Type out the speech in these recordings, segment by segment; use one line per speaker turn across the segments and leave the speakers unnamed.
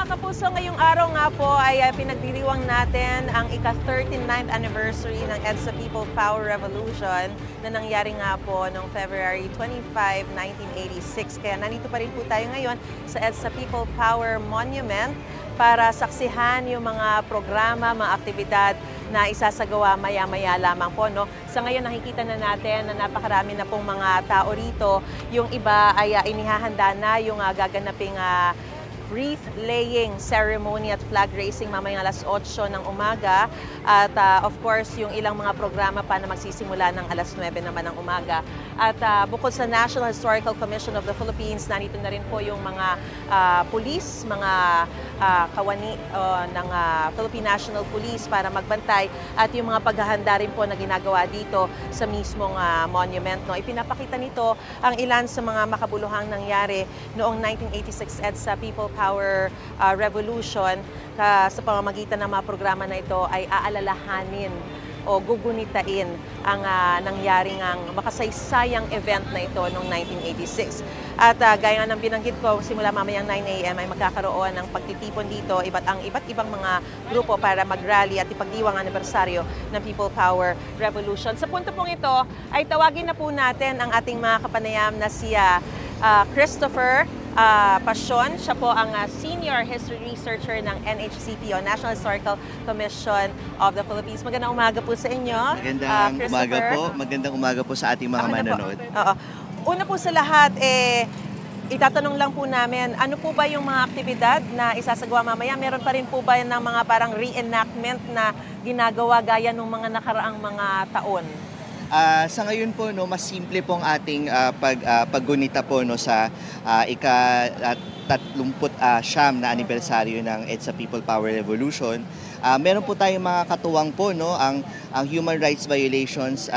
mga kapuso, ngayong araw nga po ay pinagdiriwang natin ang ika-39th anniversary ng EDSA People Power Revolution na nangyari nga po noong February 25, 1986. Kaya nandito pa rin po tayo ngayon sa EDSA People Power Monument para saksihan yung mga programa, mga aktibidad na isasagawa maya-maya lamang po. No? Sa ngayon nakikita na natin na napakarami na pong mga tao rito. Yung iba ay inihahanda na yung gaganaping wreath-laying ceremony at flag raising mamayang alas 8 ng umaga. At of course, yung ilang mga programa pa na magsisimula ng alas 9 naman ng umaga. At bukod sa National Historical Commission of the Philippines, nandito na rin po yung mga police, mga kawani ng Philippine National Police para magbantay at yung mga paghahanda rin po na ginagawa dito sa mismong monument. No? Ipinapakita nito ang ilan sa mga makabuluhang nangyari noong 1986 EDSA People Power Revolution. Sa pamamagitan ng mga programa na ito ay aalalahanin o gugunitain ang nangyaring makasaysayang event na ito noong 1986. At gaya ng binanggit ko, simula mamayang 9 a.m. ay magkakaroon ng pagtitipon dito ang iba't ibang mga grupo para mag-rally at ipagdiwang anibersaryo ng People Power Revolution. Sa punto pong ito ay tawagin na po natin ang ating mga kapanayam na si Christopher Passion. Siya po ang Senior History Researcher ng NHCP o National Historical Commission of the Philippines. Magandang umaga po sa inyo.
Magandang umaga po. Magandang umaga po sa ating mga manonood.
Una po sa lahat, itatanong lang po namin, ano po ba yung mga aktibidad na isasagawa mamaya? Meron pa rin po ba ng mga parang reenactment na ginagawa gaya ng mga nakaraang mga taon?
Sa ngayon po, no, mas simple pong ating paggunita po no, sa ika-39 na anibersaryo ng EDSA People Power Revolution. Meron po tayong mga katuwang po, no, ang Human Rights Violations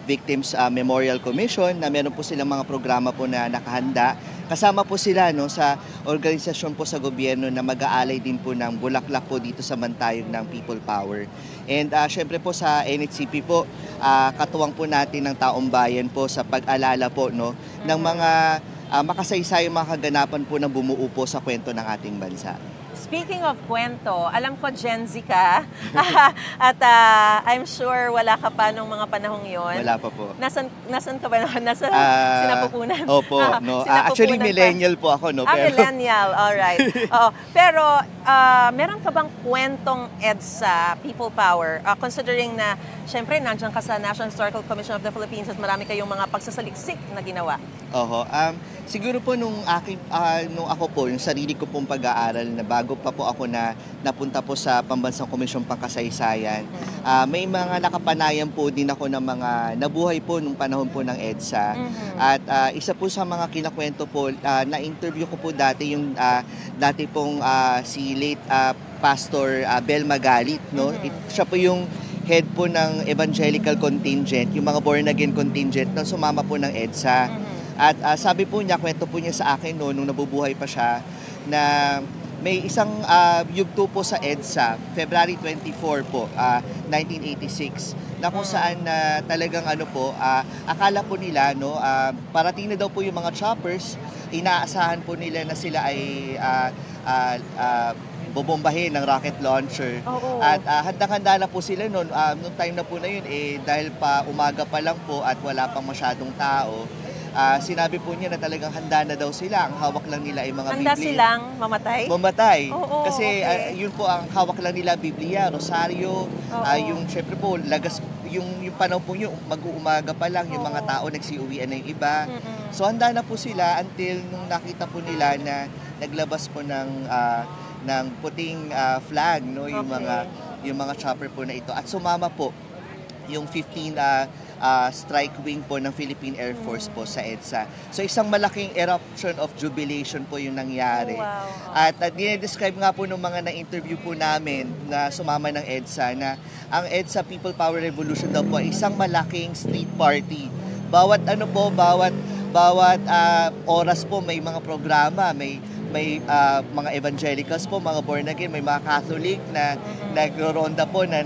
Victims Memorial Commission na meron po silang mga programa po na nakahanda. Kasama po sila no, sa organisasyon po sa gobyerno na mag-aalay din po ng bulaklak po dito sa bantayog ng People Power. And syempre po sa NHCP po, katuwang po natin ng taong bayan po sa pag-alala po no, ng mga makasaysayang mga kaganapan po na bumuo po sa kwento ng ating bansa.
Speaking of kwento, alam ko Gen Z ka at I'm sure wala ka pa nung mga panahong yon.
Wala pa po.
Nasaan ka ba? Nasa sinapupunan?
Opo. No. Actually, millennial po ako. No?
Pero... millennial. Alright. Pero meron ka bang kwentong EDSA People Power? Considering na, syempre, nandiyan ka sa National Historical Commission of the Philippines at marami kayong mga pagsasaliksik na ginawa.
Siguro po nung ako po, yung sarili ko pong pag-aaral na bago pa po ako na napunta po sa Pambansang Komisyon Pangkasaysayan, may mga nakapanayan po din ako ng mga nabuhay po nung panahon po ng EDSA. At isa po sa mga kinakwento po, na-interview ko po dati yung dati pong si late Pastor Bel Magalit. No? Siya po yung head po ng evangelical contingent, yung mga born-again contingent na sumama po ng EDSA. At sabi po niya, kwento po niya sa akin nung nabubuhay pa siya, na may isang yugto po sa EDSA, February 24 po, 1986, na kung saan talagang akala po nila, no, parating na daw po yung mga choppers, inaasahan po nila na sila ay bobombahin ng rocket launcher. At handang-handa na po sila noon. Noong time na po na yun, dahil pa umaga pa lang po at wala pang masyadong tao, sinabi po niya na talagang handa na daw sila. Ang hawak lang nila ay mga Biblia.
Handa silang mamatay?
Mamatay. Kasi yun po ang hawak lang nila, Biblia, Rosaryo, yung syempre po, yung panahon po yun, mag-uumaga pa lang, yung mga tao nagsiuwian na yung iba. So handa na po sila until nung nakita po nila na naglabas po ng puting flag, no, yung mga chopper po na ito. At sumama po yung 15 strike wing po ng Philippine Air Force po sa EDSA. So isang malaking eruption of jubilation po yung nangyari. At dinedescribe nga po ng mga na-interview po namin na sumama ng EDSA na ang EDSA People Power Revolution daw po ay isang malaking street party. Bawat oras po may mga programa, may mga evangelicals po, mga born again, may mga Catholic na nagro-ronda po, na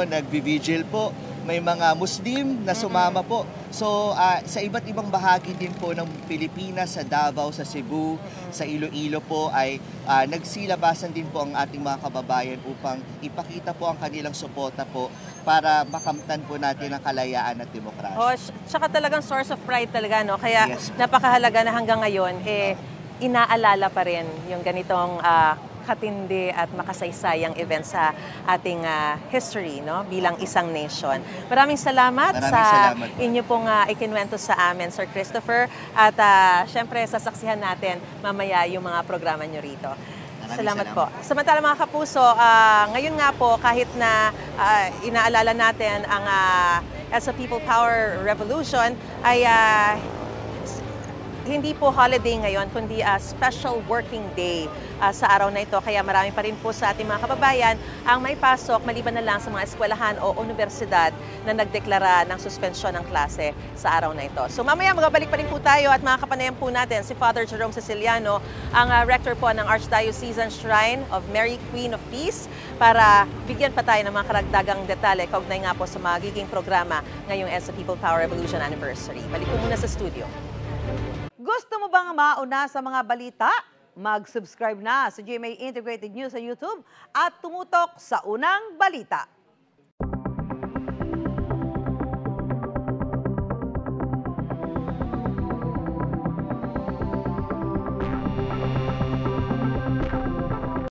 nag-vigil po. may mga Muslim na sumama po. So, sa iba't ibang bahagi din po ng Pilipinas, sa Davao, sa Cebu, sa Iloilo po ay nagsilabasan din po ang ating mga kababayan upang ipakita po ang kanilang suporta po para makamtan po natin ang kalayaan at demokrasya.
Oh, tsaka talagang source of pride talaga, no? Kaya
Yes.
napakahalaga na hanggang ngayon, inaalala pa rin yung ganitong katindi at makasaysayang event sa ating history, no, bilang isang nation. Maraming salamat sa
salamat po.
inyo pong ikinwento sa amin, Sir Christopher. At syempre, sasaksihan natin mamaya yung mga programa nyo rito. Salamat po. Samantala mga kapuso, ngayon nga po, kahit na inaalala natin ang as a People Power Revolution, ay hindi po holiday ngayon, kundi special working day sa araw na ito. Kaya marami pa rin po sa ating mga kababayan ang may pasok maliban na lang sa mga eskwelahan o universidad na nagdeklara ng suspensyon ng klase sa araw na ito. So mamaya magbabalik pa rin po tayo at mga kapanayan po natin si Father Jerome Ceciliano, ang rector po ng Archdiocesan Shrine of Mary Queen of Peace, para bigyan pa tayo ng mga karagdagang detalye kaugnay nga po sa magiging programa ngayong EDSA People Power Revolution Anniversary. Balik po muna sa studio.
Gusto mo bang mauna sa mga balita? Mag-subscribe na sa GMA Integrated News sa YouTube at tumutok sa unang balita.